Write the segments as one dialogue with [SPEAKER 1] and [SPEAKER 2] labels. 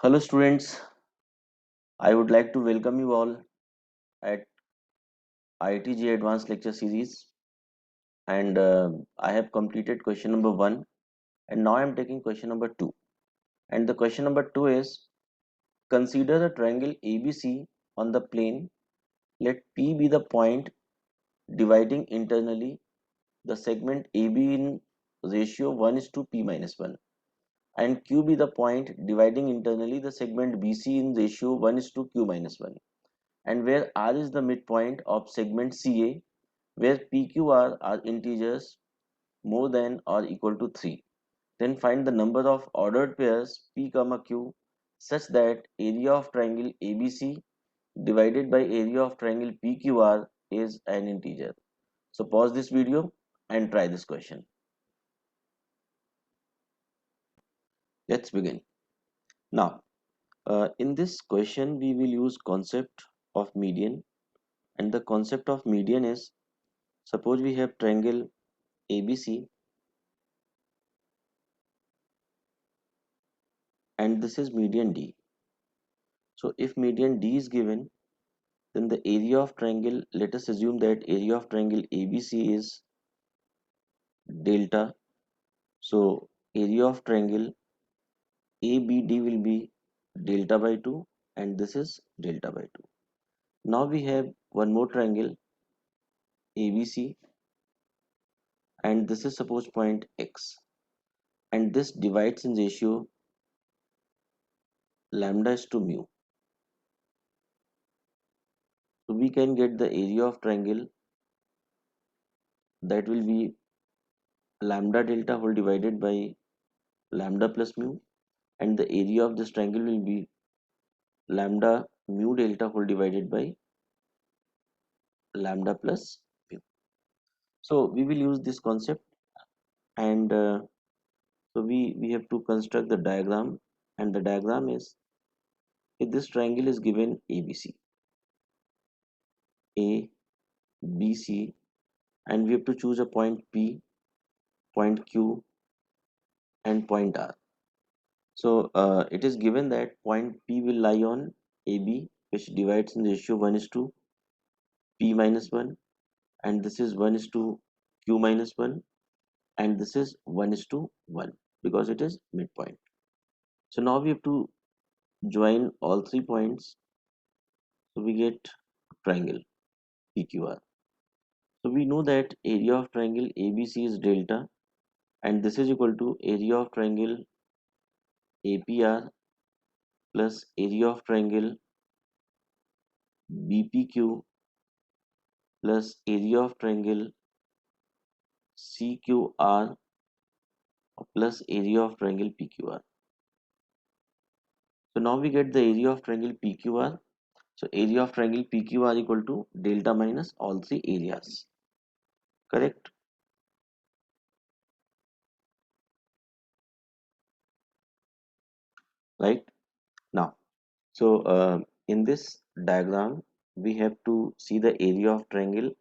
[SPEAKER 1] Hello students, I would like to welcome you all at IITG Advanced Lecture Series and I have completed question number 1 and now I am taking question number 2 and the question number 2 is consider the triangle ABC on the plane. Let P be the point dividing internally the segment AB in ratio 1 is to P minus 1 and Q be the point dividing internally the segment BC in ratio 1 is to Q minus 1 and where R is the midpoint of segment CA where PQR are integers more than or equal to 3. Then find the number of ordered pairs P comma Q such that area of triangle ABC divided by area of triangle PQR is an integer. So pause this video and try this question. Let's begin. Now, in this question we will use concept of median, and the concept of median is, suppose we have triangle ABC and this is median D. So if median D is given, then the area of triangle, let us assume that area of triangle ABC is delta. So area of triangle ABD will be delta by 2 and this is delta by 2. Now we have one more triangle ABC and this is suppose point X and this divides in ratio lambda is to mu. So we can get the area of triangle that will be lambda delta whole divided by lambda plus mu, and the area of this triangle will be lambda mu delta whole divided by lambda plus mu. So we will use this concept and so we have to construct the diagram, and the diagram is, if this triangle is given ABC, A, B, C, and we have to choose a point P, point Q and point R. So it is given that point P will lie on AB which divides in ratio 1 is to P minus 1 and this is 1 is to Q minus 1 and this is 1 is to 1 because it is midpoint. So now we have to join all 3 points, so we get triangle PQR. So we know that area of triangle ABC is delta and this is equal to area of triangle APR plus area of triangle BPQ plus area of triangle CQR plus area of triangle PQR. So now we get the area of triangle PQR. So area of triangle PQR equal to delta minus all 3 areas. Correct? Right? Now, so in this diagram, we have to see the area of triangle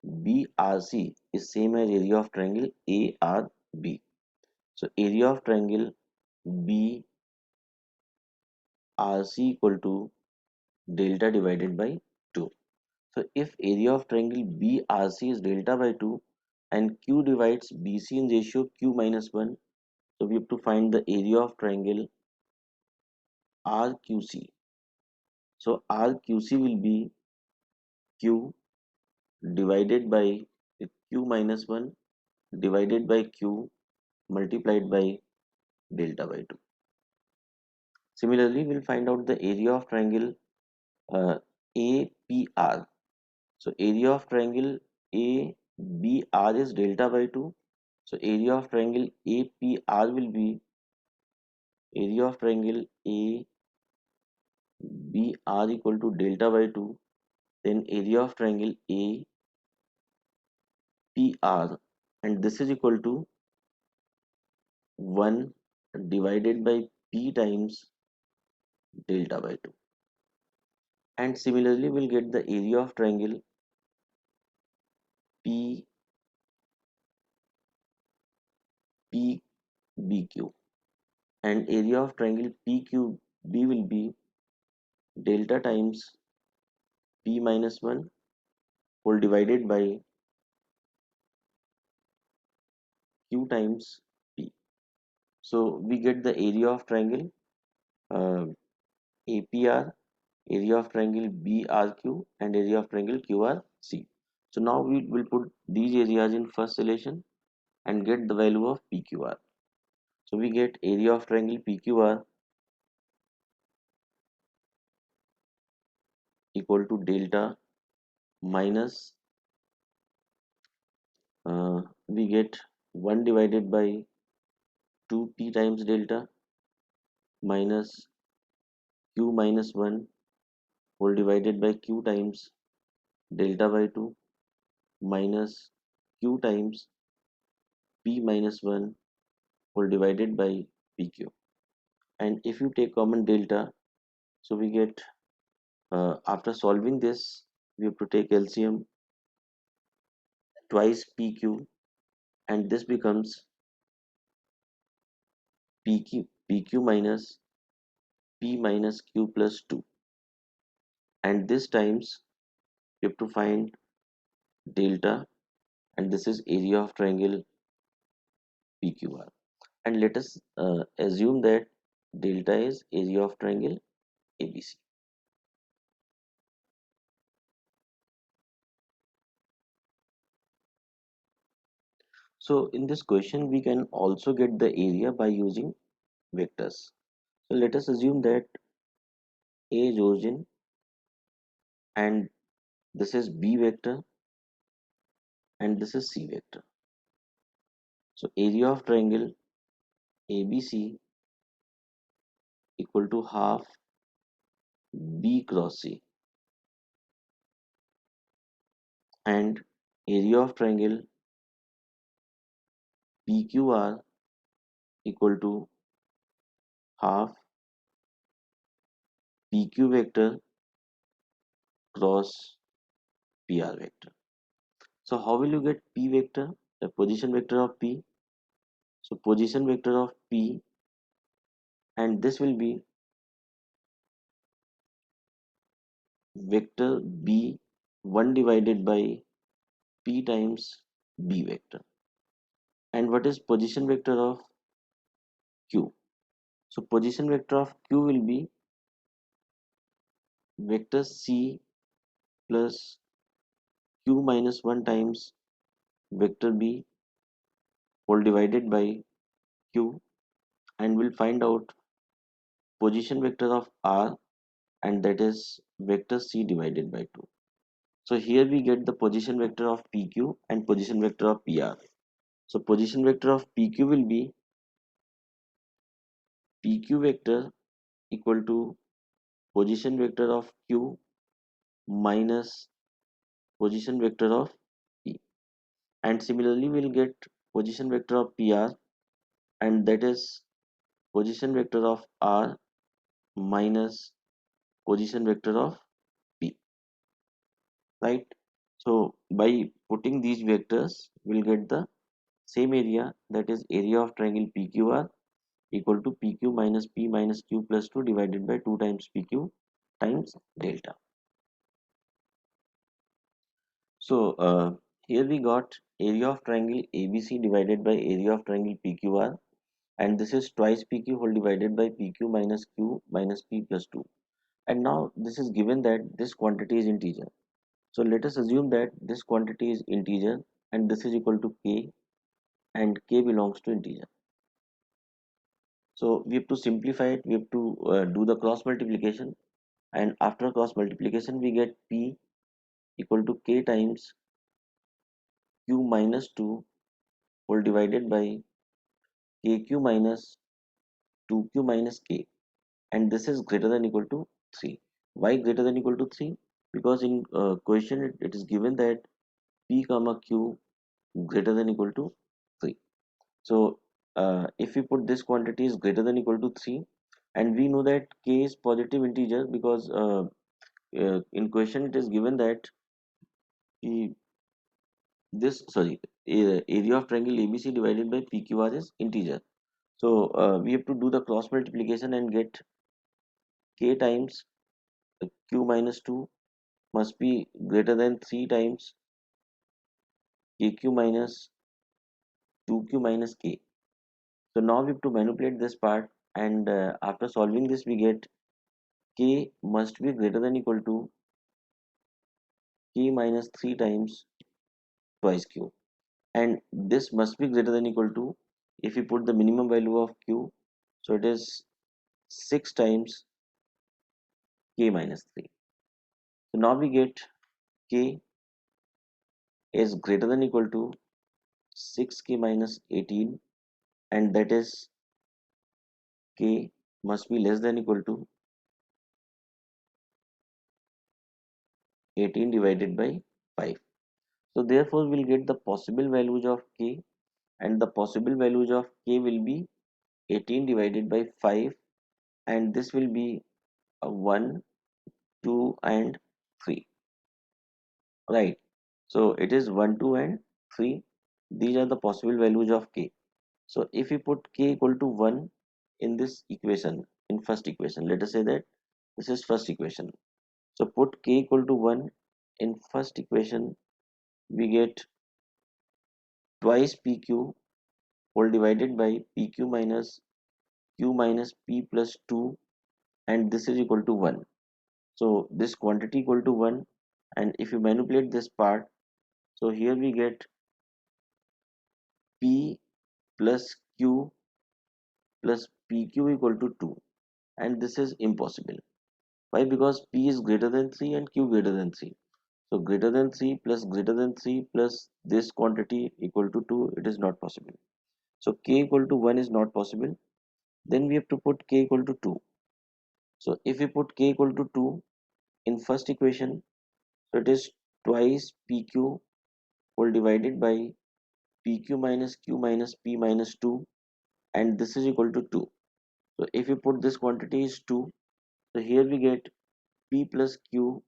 [SPEAKER 1] BRC is same as area of triangle ARB. So area of triangle BRC equal to delta divided by 2. So if area of triangle BRC is delta by 2 and Q divides BC in ratio Q minus 1, so we have to find the area of triangle RQC. So RQC will be Q divided by Q minus 1 divided by Q multiplied by delta by 2. Similarly, we'll find out the area of triangle APR. So area of triangle ABR is delta by 2. So area of triangle APR will be area of triangle ABR equal to delta by 2. Then area of triangle APR and this is equal to 1 divided by P times delta by 2. And similarly, we'll get the area of triangle PBQ and area of triangle PQB B will be delta times P minus 1 whole divided by Q times P. So we get the area of triangle uh, APR, area of triangle BRQ, and area of triangle QRC. So now we will put these areas in first relation and get the value of PQR. So we get area of triangle PQR equal to delta minus we get 1 divided by 2P times delta minus Q minus 1 whole divided by Q times delta by 2 minus Q times P minus 1 whole divided by PQ. And if you take common delta, so we get after solving this we have to take LCM twice PQ, and this becomes PQ minus P minus Q plus 2, and this times we have to find delta, and this is area of triangle PQR. And let us assume that delta is area of triangle ABC. So in this question we can also get the area by using vectors. So let us assume that A is origin and this is B vector and this is C vector. So area of triangle ABC equal to half B cross C, and area of triangle PQR equal to half PQ vector cross PR vector. So how will you get P vector, the position vector of P? So position vector of P, and this will be vector B 1 divided by P times B vector. And what is position vector of Q? So position vector of Q will be vector C plus Q minus 1 times vector B whole divided by Q, and we'll find out position vector of R, and that is vector C divided by 2. So here we get the position vector of PQ and position vector of PR. So position vector of PQ will be PQ vector equal to position vector of Q minus position vector of P. And similarly we'll get position vector of PR, and that is position vector of R minus position vector of P, right? So by putting these vectors we'll get the same area, that is area of triangle PQR equal to PQ minus P minus Q plus 2 divided by 2 times PQ times delta. So here we got area of triangle ABC divided by area of triangle PQR, and this is twice PQ whole divided by PQ minus Q minus P plus 2. And now this is given that this quantity is integer. So let us assume that this quantity is integer and this is equal to K, and K belongs to integer. So we have to simplify it, we have to do the cross multiplication, and after cross multiplication we get P equal to K times Q minus 2 whole divided by KQ minus 2Q minus K, and this is greater than equal to 3. Why greater than equal to 3? Because in question it is given that P comma Q greater than equal to 3. So if we put this quantity is greater than equal to 3, and we know that K is positive integer because in question it is given that the this sorry area of triangle ABC divided by PQR is integer. So we have to do the cross multiplication and get k times q minus 2 must be greater than 3 times kq minus 2q minus k. So now we have to manipulate this part, and after solving this we get k must be greater than equal to k minus 3 times twice q, and this must be greater than equal to, if we put the minimum value of q, so it is 6 times k minus 3. So now we get k is greater than equal to 6k minus 18, and that is k must be less than equal to 18 divided by 5. So therefore we'll get the possible values of k, and the possible values of k will be 18 divided by 5, and this will be 1, 2 and 3, right? So it is 1, 2 and 3. These are the possible values of k. So if we put k equal to 1 in this equation, in first equation, let us say that this is first equation. So put k equal to 1 in first equation, we get twice pq whole divided by pq minus q minus p plus 2, and this is equal to 1. So this quantity equal to 1, and if you manipulate this part, so here we get p plus q plus pq equal to 2, and this is impossible. Why? Because p is greater than 3 and q greater than 3. So greater than 3 plus greater than 3 plus this quantity equal to 2, it is not possible. So k equal to 1 is not possible. Then we have to put k equal to 2. So if we put k equal to 2 in first equation, so it is twice pq whole divided by pq minus q minus p minus 2, and this is equal to 2. So if we put this quantity is 2, so here we get p plus q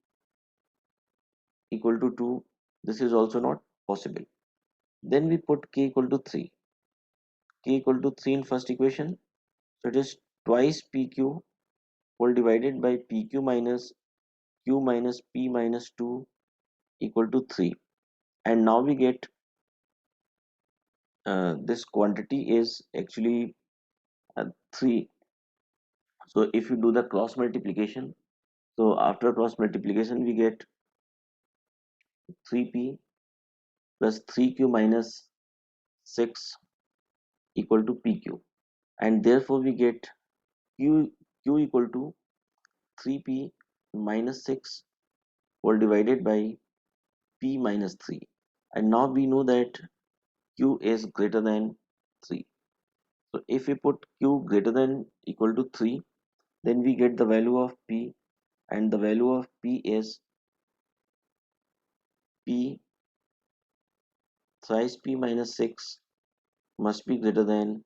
[SPEAKER 1] equal to 2. This is also not possible. Then we put k equal to 3. K equal to 3 in first equation, so it is twice pq whole divided by pq minus q minus p minus 2 equal to 3, and now we get this quantity is actually 3. So if you do the cross multiplication, so after cross multiplication we get 3p plus 3q minus 6 equal to pq, and therefore we get q equal to 3p minus 6 whole divided by p minus 3, and now we know that q is greater than 3. So if we put q greater than equal to 3, then we get the value of p, and the value of p is p thrice p minus 6 must be greater than,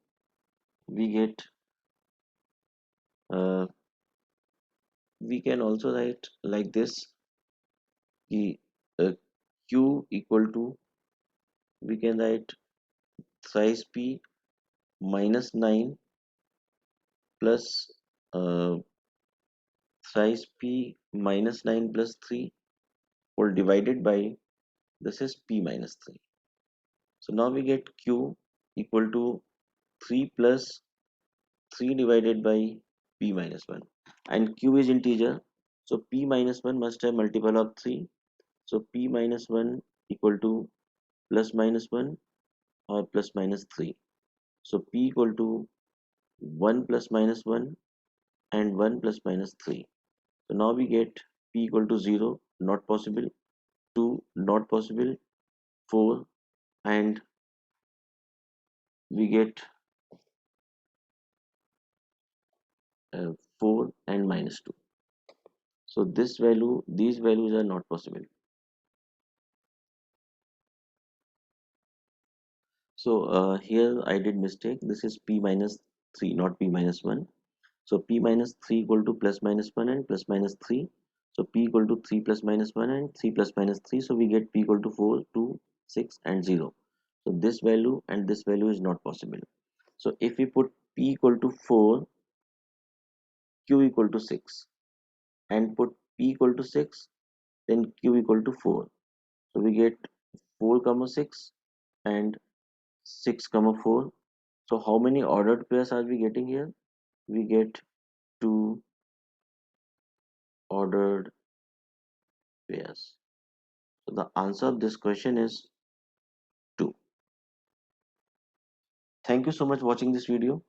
[SPEAKER 1] we get uh, we can also write like this, ki, uh, q equal to, we can write thrice p minus 9 plus uh, thrice p minus 9 plus 3 whole divided by, this is p minus 3. So now we get q equal to 3 plus 3 divided by p minus 1, and q is integer, so p minus 1 must have multiple of 3. So p minus 1 equal to plus minus 1 or plus minus 3. So p equal to 1 plus minus 1 and 1 plus minus 3. So now we get p equal to 0, not possible, 2, not possible, 4, and we get 4 and minus 2. So these values are not possible. So here I did mistake. This is p minus 3, not p minus 1. So p minus 3 equal to plus minus 1 and plus minus 3. So p equal to 3 plus minus 1 and 3 plus minus 3. So we get p equal to 4, 2, 6 and 0. So this value and this value is not possible. So if we put p equal to 4, q equal to 6. and put p equal to 6, then q equal to 4. So we get 4 comma 6 and 6 comma 4. So how many ordered pairs are we getting here? We get 2 ordered pairs. So the answer of this question is 2. Thank you so much for watching this video.